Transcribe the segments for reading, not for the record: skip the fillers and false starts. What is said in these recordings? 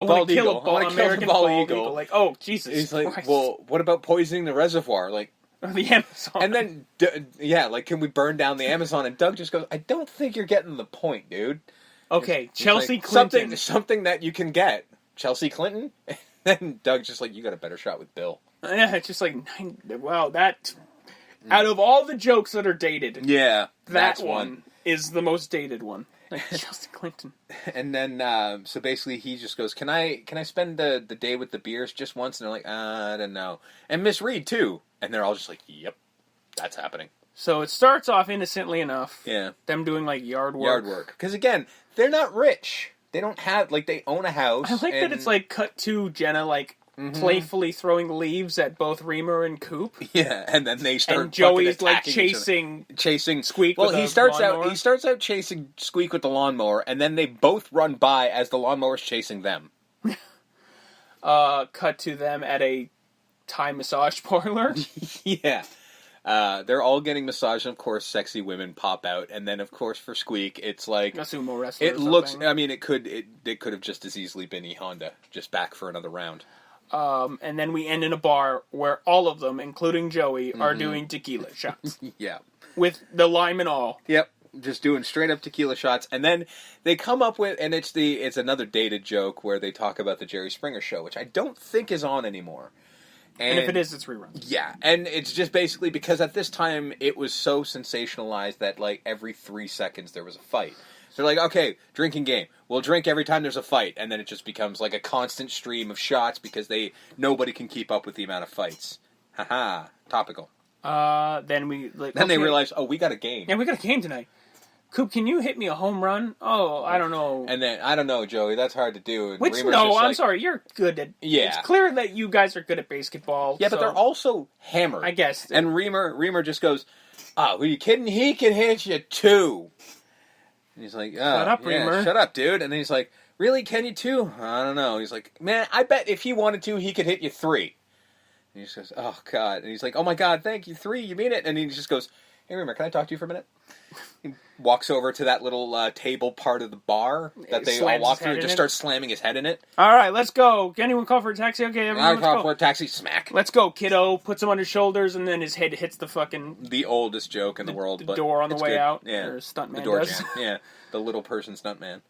I want to kill I want to kill the bald eagle. Like, oh, Jesus He's like, Christ. well, what about poisoning the reservoir? Like, the Amazon. and then, like, can we burn down the Amazon? And Doug just goes, I don't think you're getting the point, dude. Okay, Chelsea like, Clinton. Something that you can get. Chelsea Clinton? And Doug's just like, you got a better shot with Bill. Yeah, it's just like, wow, that... Out of all the jokes that are dated, that one is the most dated one. Like, Chelsea Clinton. And then, so basically he just goes, can I spend the day with the beers just once? And they're like, I don't know. And Miss Reed, too. And they're all just like, yep, that's happening. So it starts off innocently enough. Yeah. Them doing, like, yard work. Because, again, they're not rich. They don't have, like, they own a house. I like that it's, like, cut to Jenna, like, playfully throwing leaves at both Reamer and Coop. Yeah, and then they start. And Joey's like chasing Squeak. Well, he starts out chasing Squeak with the lawnmower, and then they both run by as the lawnmower's chasing them. Cut to them at a Thai massage parlor. Yeah. They're all getting massaged, and of course, sexy women pop out, and then, of course, for Squeak, it's like a sumo wrestler. It looks. I mean, it could have just as easily been E Honda, just back for another round. And then we end in a bar where all of them, including Joey, are doing tequila shots. Yeah. With the lime and all. Yep. Just doing straight up tequila shots. And then they come up with, and it's another dated joke where they talk about the Jerry Springer show, which I don't think is on anymore. And if it is, it's reruns. Yeah. And it's just basically because at this time it was so sensationalized that like every 3 seconds there was a fight. They're like, okay, drinking game. We'll drink every time there's a fight, and then it just becomes like a constant stream of shots because nobody can keep up with the amount of fights. Haha, topical. Then they realize, oh, we got a game. Yeah, we got a game tonight. Coop, can you hit me a home run? Oh, I don't know. And then I don't know, Joey. That's hard to do. And I'm sorry. You're good at. Yeah, it's clear that you guys are good at BASEketball. Yeah, but they're also hammered. I guess. And Reamer just goes, "Oh, are you kidding? He can hit you too." And he's like, shut up, Reamer. Shut up, dude. And then he's like, really, can you too? I don't know. He's like, man, I bet if he wanted to, he could hit you 3. And he just goes, oh, God. And he's like, oh, my God, thank you, 3, you mean it? And he just goes, hey, Reamer, can I talk to you for a minute? He walks over to that little table part of the bar that they all walk through and just starts slamming his head in it. All right, let's go. Can anyone call for a taxi? Okay, everyone, let's go. Call for a taxi, smack. Let's go, kiddo. Puts him on his shoulders, and then his head hits the fucking... The oldest joke in the world, but door on the way good. out. Yeah. Or stuntman the door does. jam. Yeah, the little person stuntman.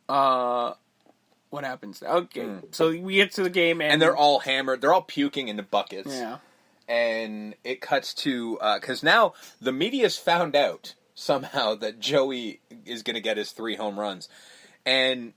What happens? Okay, so we get to the game, and they're all hammered. They're all puking into buckets. Yeah. And it cuts to... Because now the media's found out somehow that Joey is going to get his 3 home runs. And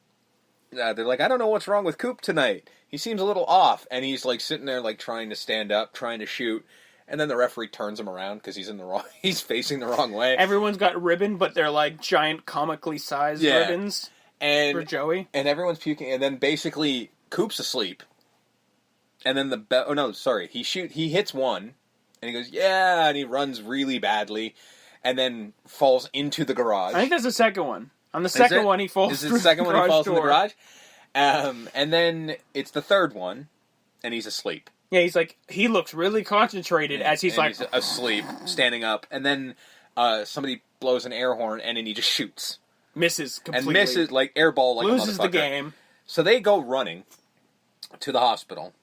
they're like, I don't know what's wrong with Coop tonight. He seems a little off. And he's like sitting there like trying to stand up, trying to shoot. And then the referee turns him around because he's facing the wrong way. Everyone's got ribbon, but they're like giant comically sized ribbons for Joey. And everyone's puking. And then basically Coop's asleep. And then he hits one. And he goes, yeah, and he runs really badly. And then falls into the garage. I think that's the second one. On the second one, he falls through the garage door. Is it the second one he falls in the garage? And then it's the third one, and he's asleep. Yeah, he looks really concentrated as he's he's asleep, standing up. And then somebody blows an air horn, and then he just shoots. Misses completely. And misses, like airball like loses a motherfucker. The game. So they go running to the hospital,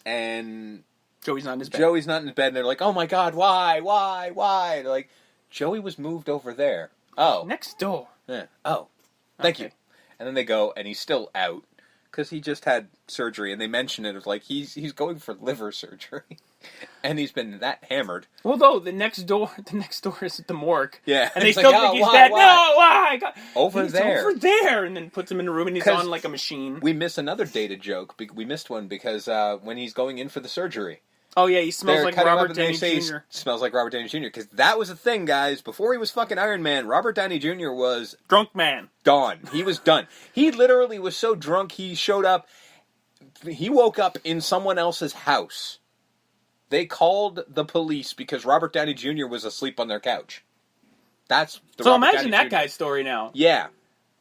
and... Joey's not in his bed. And they're like, oh my God, why? They're like... Joey was moved over there. Oh. Next door. Yeah. Oh. Thank you. And then they go, and he's still out, because he just had surgery, and they mention it as like, he's going for liver surgery. And he's been that hammered. Well, though, the next door is at the morgue. Yeah. And they still think he's dead. No, why? Over there. And then puts him in a room, and he's on like a machine. We miss another dated joke. We missed one, because when he's going in for the surgery. Oh, yeah, he smells like Robert Downey Jr. Smells like Robert Downey Jr. Because that was a thing, guys. Before he was fucking Iron Man, Robert Downey Jr. was... Drunk man. Gone. He was done. He literally was so drunk, he showed up... He woke up in someone else's house. They called the police because Robert Downey Jr. was asleep on their couch. That's the So imagine that guy's story now. Yeah.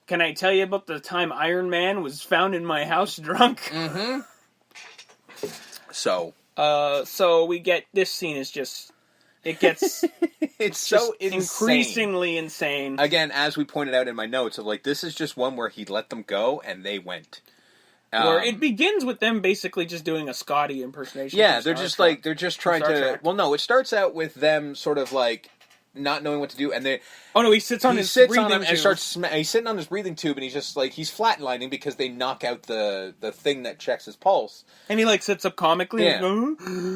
Can I tell you about the time Iron Man was found in my house drunk? Mm-hmm. So we get, this scene is just, it gets, it's so increasingly insane. Again, as we pointed out in my notes, of like, this is just one where he let them go and they went. Where it begins with them basically just doing a Scotty impersonation. Yeah, they're just trying to. Well, no, it starts out with them sort of like not knowing what to do, and they. Oh no, he sits on his breathing tube. And starts. He's sitting on his breathing tube, and he's just like he's flatlining because they knock out the thing that checks his pulse. And he like sits up comically. Yeah,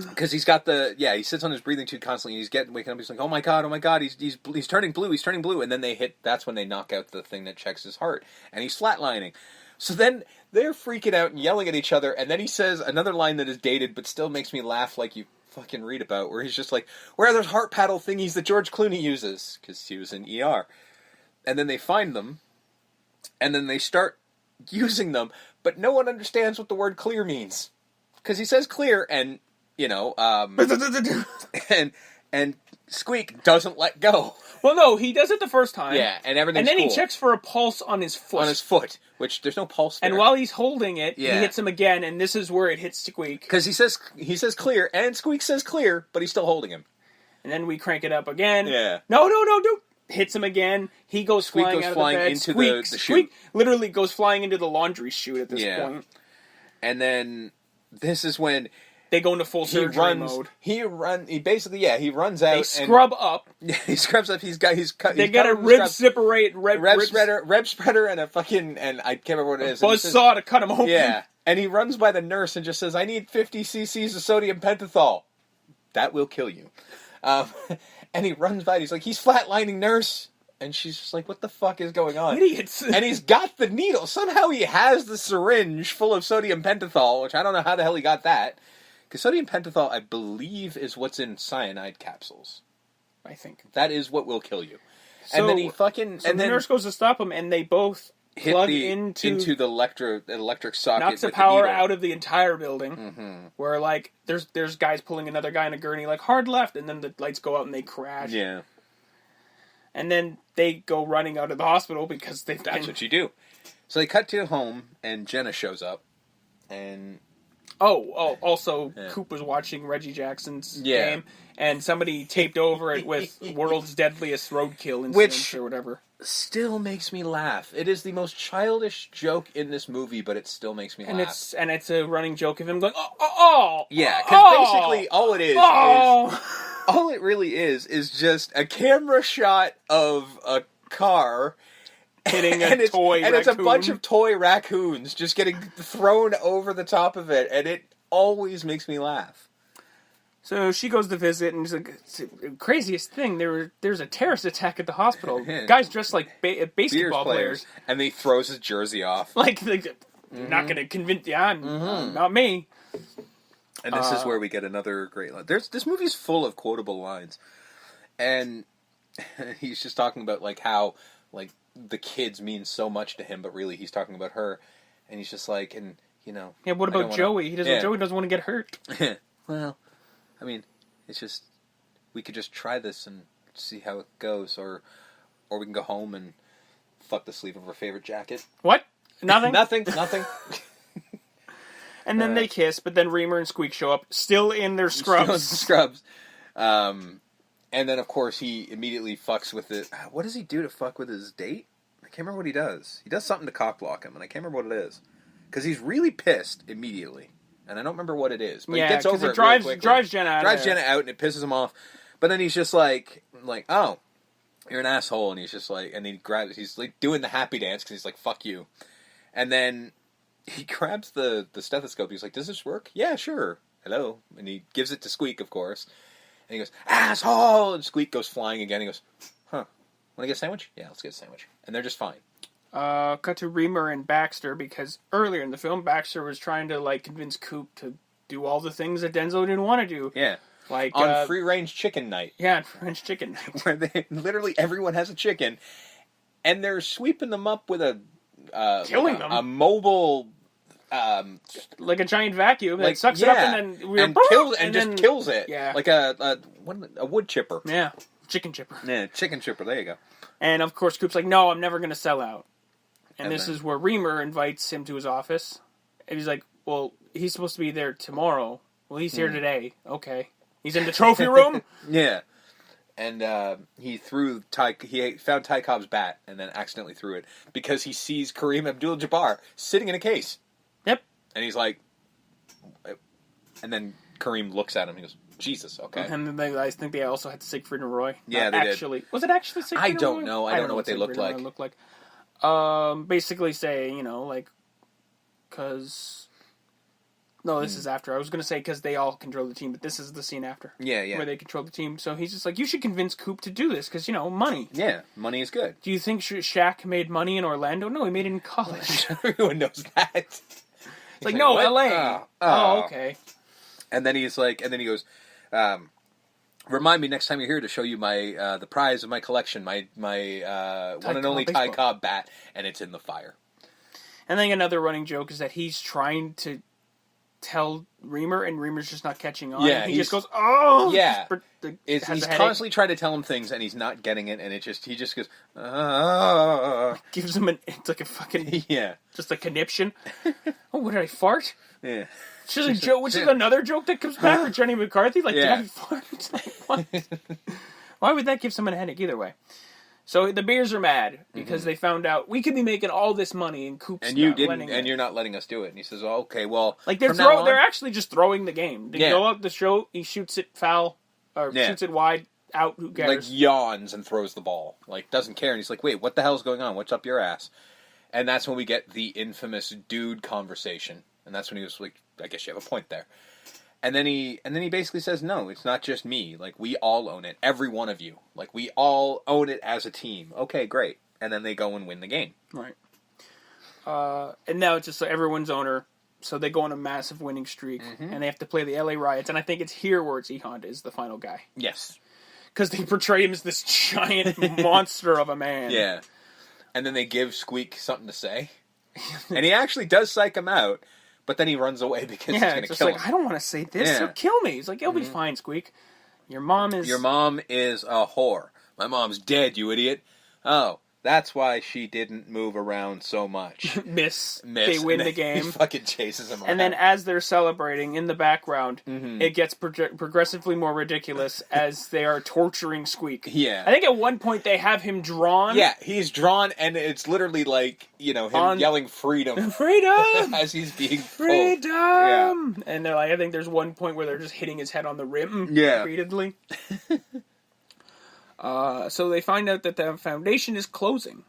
because he's got he sits on his breathing tube constantly. And he's waking up. He's like, oh my god, he's turning blue, and then they hit. That's when they knock out the thing that checks his heart, and he's flatlining. So then they're freaking out and yelling at each other, and then he says another line that is dated but still makes me laugh like you fucking read about, where he's just like, where are those heart paddle thingies that George Clooney uses? Because he was in ER. And then they find them, and then they start using them, but no one understands what the word clear means. Because he says clear, and, and Squeak doesn't let go. Well, no, he does it the first time. Yeah, and everything's And then cool. he checks for a pulse on his foot. Which there's no pulse there. And while he's holding it, he hits him again, and this is where it hits Squeak. Because he says clear, and Squeak says clear, but he's still holding him. And then we crank it up again. Yeah. No. Hits him again. He goes flying out of the bed. Into the chute. Squeak literally goes flying into the laundry chute at this point. And then this is when they go into full surgery mode. He runs out. They scrub up. He scrubs up. They get a rib spreader and a fucking, and I can't remember what it is. Buzzsaw to cut him open. Yeah. And he runs by the nurse and just says, I need 50 cc's of sodium pentothal. That will kill you. And he runs by, he's like, he's flatlining, nurse. And she's just like, what the fuck is going on? Idiots. And he's got the needle. Somehow he has the syringe full of sodium pentothal, which I don't know how the hell he got that. Because sodium pentothal, I believe, is what's in cyanide capsules. I think. That is what will kill you. So, and then he fucking... So and the nurse goes to stop him, and they both plug into the electric socket. Knocks the power out of the entire building. Mm-hmm. Where, like, there's guys pulling another guy in a gurney, like, hard left, and then the lights go out and they crash. Yeah. And then they go running out of the hospital because That's what you do. So they cut to home, and Jenna shows up, and... Also, Coop was watching Reggie Jackson's game, and somebody taped over it with World's Deadliest Roadkill incident or whatever. Still makes me laugh. It is the most childish joke in this movie, but it still makes me laugh. And it's a running joke of him going, yeah, because basically all it is, all it really is just a camera shot of a car hitting a toy raccoon. And it's a bunch of toy raccoons just getting thrown over the top of it, and it always makes me laugh. So she goes to visit, and it's the craziest thing, there's a terrorist attack at the hospital. Guys dressed like basketball players. And he throws his jersey off. Like, not going to convince you, not me. And this is where we get another great line. This movie's full of quotable lines. And he's just talking about, like, how, like, the kids mean so much to him, but really he's talking about her, and he's just like, and yeah, what about Joey? Joey doesn't want to get hurt. Well, I mean, it's just, we could just try this and see how it goes, or we can go home and fuck the sleeve of our favorite jacket. What? Nothing. Nothing. And then they kiss, but then Reamer and Squeak show up, still in their scrubs. And then, of course, he immediately fucks with it. What does he do to fuck with his date? I can't remember what he does. He does something to cockblock him, and I can't remember what it is. Because he's really pissed immediately. And I don't remember what it is. But he gets over it drives Jenna out. Drives Jenna out, and it pisses him off. But then he's just like, oh, you're an asshole. And he's just like, and he's like doing the happy dance, because he's like, fuck you. And then he grabs the stethoscope. He's like, does this work? Yeah, sure. Hello. And he gives it to Squeak, of course. And he goes, asshole! And Squeak goes flying again. He goes, want to get a sandwich? Yeah, let's get a sandwich. And they're just fine. Cut to Reamer and Baxter, because earlier in the film, Baxter was trying to, like, convince Coop to do all the things that Denzo didn't want to do. Yeah. Like, on free-range chicken night. Yeah, on free-range chicken night. Where literally everyone has a chicken, and they're sweeping them up with killing them. A mobile... like a giant vacuum that sucks it up and then kills it. Yeah. Like a wood chipper. Yeah. Chicken chipper. Yeah, chicken chipper. There you go. And of course Coop's like, no, I'm never going to sell out. And this is where Reamer invites him to his office. And he's like, well, he's supposed to be there tomorrow. Well, he's here today. Okay. He's in the trophy room? Yeah. And he found Ty Cobb's bat and then accidentally threw it because he sees Kareem Abdul-Jabbar sitting in a case. Yep. And he's like, and then Kareem looks at him. He goes, Jesus, okay. And then I think they also had Siegfried and Roy. Yeah, they did. Was it actually Siegfried I and don't Roy? know. I don't know what they looked like. Basically saying, because... No, this is after. I was going to say because they all control the team, but this is the scene after. Yeah. Where they control the team. So he's just like, you should convince Coop to do this because, money. Yeah, money is good. Do you think Shaq made money in Orlando? No, he made it in college. Everyone knows that. It's like, no, what? LA. Oh, okay. And then he goes, remind me next time you're here to show you my the prize of my collection, my one and only Ty Cobb bat, and it's in the fire. And then another running joke is that he's trying to tell Reamer, and Reamer's just not catching on. Yeah, he just goes, oh! Yeah. He's constantly trying to tell him things, and he's not getting it, and he just goes, gives him it's like a fucking... Yeah. Just a conniption. Oh, what did I fart? Yeah. Which is another joke that comes back for Jenny McCarthy. Like, did I fart? Like, what? Why would that give someone a headache either way? So the Bears are mad because they found out we could be making all this money and Coop's and you didn't, and you're not letting us do it. And he says, "Oh, okay, well, like they're actually just throwing the game. They go up the show, he shoots it foul or shoots it wide out. Who cares? Like yawns and throws the ball, like doesn't care. And he's like, "Wait, what the hell's going on? What's up your ass?" And that's when we get the infamous dude conversation. And that's when he was like, "I guess you have a point there." And then he basically says, "No, it's not just me. Like, we all own it. Every one of you. Like, we all own it as a team." Okay, great. And then they go and win the game. Right. And now it's just everyone's owner, so they go on a massive winning streak, and they have to play the LA Riots. And I think it's here where it's E Honda is the final guy. Yes. Because they portray him as this giant monster of a man. Yeah. And then they give Squeak something to say. And he actually does psych him out. But then he runs away because he's going to kill him. I don't want to say this. He'll kill me. He's like, you'll be fine, Squeak. Your mom is a whore. My mom's dead, you idiot. Oh, that's why she didn't move around so much. Miss. They win the game. He fucking chases him around. And then as they're celebrating, in the background, it gets progressively more ridiculous as they are torturing Squeak. Yeah. I think at one point they have him drawn. Yeah, he's drawn, and it's literally like, him yelling freedom. Freedom! As he's being freedom! Yeah. And they're like, I think there's one point where they're just hitting his head on the rim repeatedly. So they find out that the foundation is closing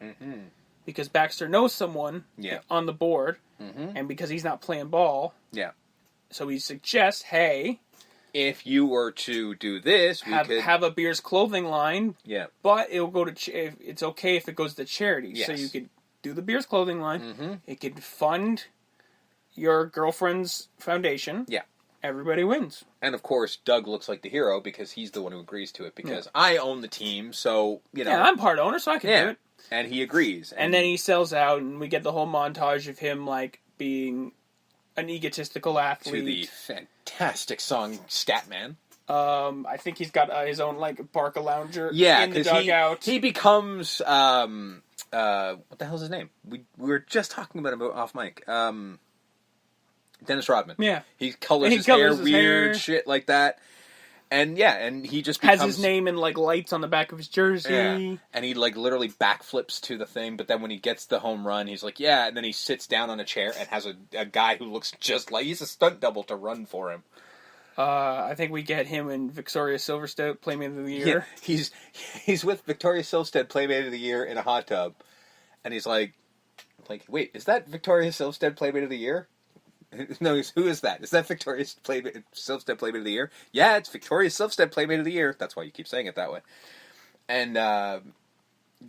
because Baxter knows someone on the board, and because he's not playing ball, so he suggests, hey, if you were to do this, we could have a Beers clothing line, but it'll go to it's okay if it goes to charity. Yes. So you could do the Beers clothing line. It could fund your girlfriend's foundation. Yeah. Everybody wins. And of course, Doug looks like the hero because he's the one who agrees to it because I own the team, so, Yeah, I'm part owner, so I can do it. And he agrees. And then he sells out, and we get the whole montage of him, like, being an egotistical athlete. To the fantastic song Statman. I think he's got his own, like, Barca-lounger in the dugout. He becomes, what the hell's his name? We were just talking about him off mic. Dennis Rodman. Yeah. He colors his hair weird, shit like that. And and he just becomes... has his name in, like, lights on the back of his jersey. Yeah. And he, like, literally backflips to the thing, but then when he gets the home run, he's like, and then he sits down on a chair and has a guy who looks just like... He's a stunt double to run for him. I think we get him and Victoria Silverstedt, Playmate of the Year. Yeah, he's with Victoria Silverstedt, Playmate of the Year, in a hot tub. And he's like, wait, is that Victoria Silverstedt, Playmate of the Year? No, who is that? Is that Victoria Silverstedt Playmate of the Year? Yeah, it's Victoria Silverstedt Playmate of the Year. That's why you keep saying it that way. And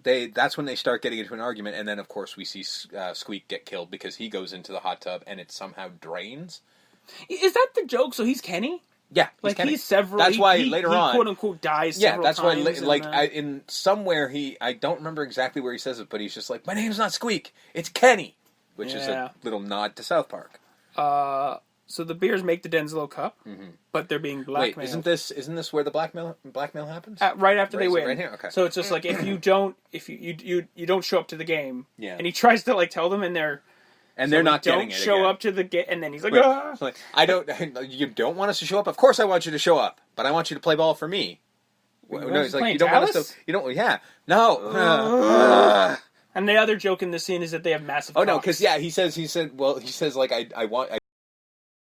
that's when they start getting into an argument. And then, of course, we see Squeak get killed because he goes into the hot tub and it somehow drains. Is that the joke? So he's Kenny? Yeah, he's Kenny. That's why later on, quote unquote dies. Several that's times why. In somewhere I don't remember exactly where he says it, but he's just like, my name's not Squeak, it's Kenny, which is a little nod to South Park. So the Bears make the Denzlo Cup, but they're being blackmailed. Wait, isn't this where the blackmail happens? Right after they win. Right here, okay. So it's just like if you don't show up to the game, yeah. And he tries to like tell them, and they're not getting it. Don't show up to the game, and then he's like, ah. You don't want us to show up. Of course, I want you to show up, but I want you to play ball for me. No, he's like, you don't want us to. You don't. Yeah, no. And the other joke in the scene is that they have massive. Oh no, because he said like I want.